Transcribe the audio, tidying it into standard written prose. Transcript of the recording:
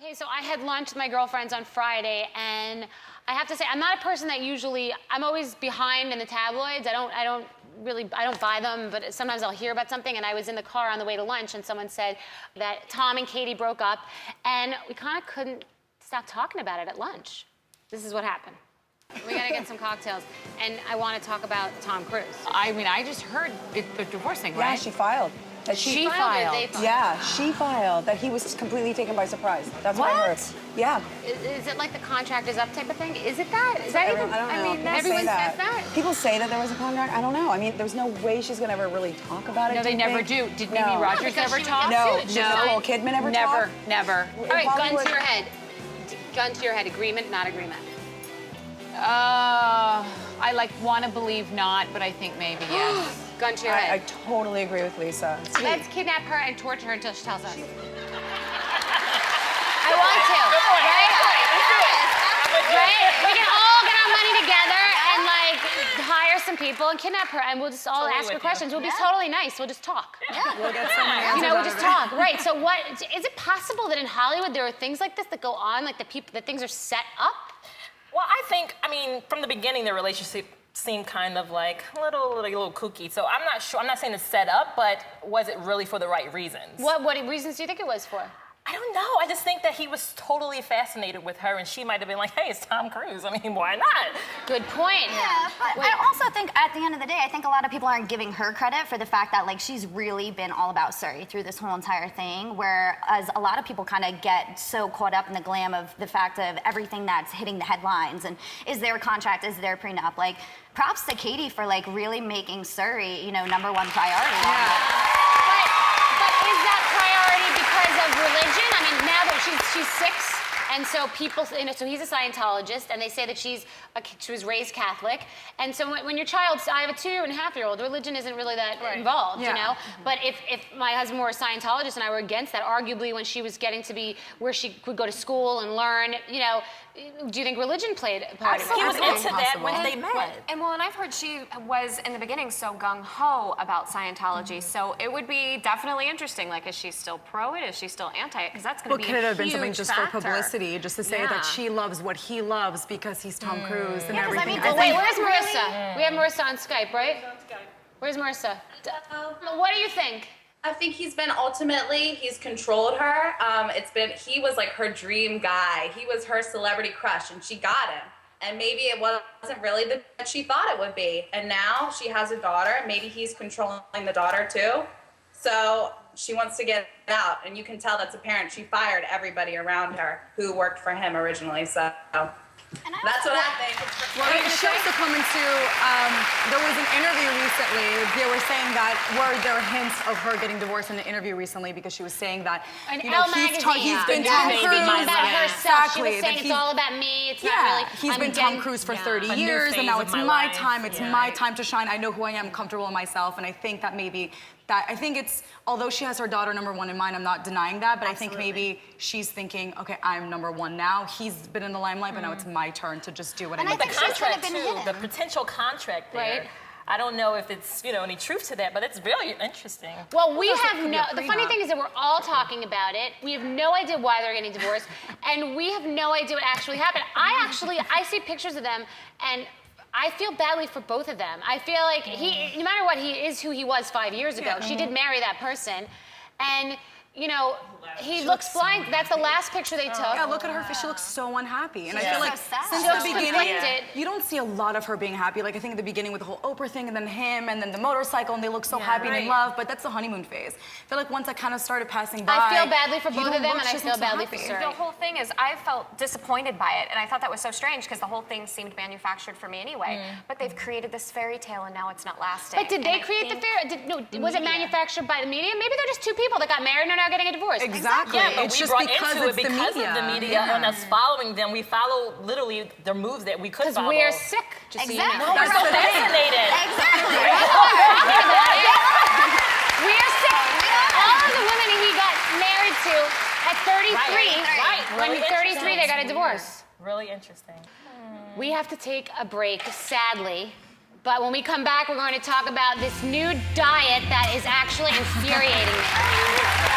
Okay, so I had lunch with my girlfriends on Friday, and I have to say, I'm not a person that usually, I'm always behind in the tabloids. I don't buy them, but sometimes I'll hear about something, and I was in the car on the way to lunch, and someone said that Tom and Katie broke up, and we kind of couldn't stop talking about it at lunch. This is what happened. We gotta get some cocktails, and I want to talk about Tom Cruise. I mean, I just heard they're divorcing, right? Yeah, she filed. That She filed. They filed. Yeah, she filed. That he was completely taken by surprise. That's what I heard. Yeah. Is it like the contract is up type of thing? Is it that? Is that even? I don't know. I mean, everyone says that. People say that there was a contract. I don't know. I mean, there's no way she's gonna ever really talk about it. No, they never do. Did Mimi Rogers ever talk? No. Did Nicole Kidman ever talk? Never. All right, gun to your head. Gun to your head. Agreement, not agreement. I want to believe not, but I think maybe yes. Gun to your head. I totally agree with Lisa. Let's kidnap her and torture her until she tells us. I want to. Right? We can all get our money together and hire some people and kidnap her, and we'll just all ask her questions. We'll be totally nice. We'll just talk. We'll get so many answers. We'll just talk. Right. So what is it possible that in Hollywood there are things like this that go on, like that things are set up? Well, I mean, from the beginning, their relationship seemed kind of like a little kooky. So I'm not sure. I'm not saying it's set up, but was it really for the right reasons? What reasons do you think it was for? I don't know. I just think that he was totally fascinated with her, and she might have been like, hey, it's Tom Cruise. I mean, why not? Good point. Yeah, but I also think at the end of the day, I think a lot of people aren't giving her credit for the fact that she's really been all about Surrey through this whole entire thing, whereas a lot of people kind of get so caught up in the glam of the fact of everything that's hitting the headlines and is there a contract, is there a prenup? Props to Katie for really making Surrey, #1 priority. Yeah. But is that priority because of religion? I mean, now that she's 6, and so people, so he's a Scientologist, and they say that she was raised Catholic, and so when your child, I have a 2.5-year-old, religion isn't really that involved, But if my husband were a Scientologist and I were against that, arguably when she was getting to be where she could go to school and learn, do you think religion played a part of it? He was into that when they met. And I've heard she was in the beginning so gung-ho about Scientology, so it would be definitely interesting. Is she still pro it? Is she still anti it? Because that's going to be a huge could it have been something just factor. for publicity, just to say that she loves what he loves because he's Tom Cruise and everything? Wait, where's Marissa? We have Marissa on Skype, right? Where's Marissa? What do you think? I think he's controlled her. He was her dream guy. He was her celebrity crush, and she got him. And maybe it wasn't really that she thought it would be. And now she has a daughter. Maybe he's controlling the daughter too. So she wants to get out, and you can tell that's apparent. She fired everybody around her who worked for him originally. So that's what I think. Well, she also come into, there was an interview recently, they were saying that, there were hints of her getting divorced in the interview recently because she was saying that, Elle he's been magazine, Tom Cruise. about herself. She was Exactly. saying it's all about me, it's not really. He's been Tom Cruise for 30 years, and now it's my time, it's my time to shine. I know who I am, comfortable in myself, and I think that maybe I think it's, although she has her daughter #1 in mind, I'm not denying that, but I think maybe she's thinking, okay, I'm #1 now. He's been in the limelight, but now it's my turn to just do what I need to do. The contract too, the potential contract there. Right. I don't know if it's, any truth to that, but it's really interesting. Well, we have the funny thing is that we're all talking about it. We have no idea why they're getting divorced, and we have no idea what actually happened. I see pictures of them, and I feel badly for both of them. I feel like no matter what, he is who he was 5 years ago. She did marry that person, and he looks blind. That's the last picture they took. Yeah, look at her face. She looks so unhappy. And I feel since So the beginning, conflicted. you don't see a lot of her being happy. I think at the beginning with the whole Oprah thing, and then him, and then the motorcycle, and they look so happy and in love, but that's the honeymoon phase. I feel like once I kind of started passing by, I feel badly for both of them, and I feel badly for Surrey. The whole thing is, I felt disappointed by it, and I thought that was so strange because the whole thing seemed manufactured for me anyway. But they've created this fairy tale, and now it's not lasting. But did they create the fairy? Was it manufactured by the media? Maybe they're just two people that got married and are now getting a divorce. Exactly. Yeah, but it's we just brought because into it it's because of the media and us following them. We follow literally the moves that we could follow. Because we're sick, just so you know. No, we're so fascinated. Exactly. We're sick. All of the women he got married to at 33, when Really 33 they got a divorce. Really interesting. We have to take a break, sadly. But when we come back, we're going to talk about this new diet that is actually infuriating me.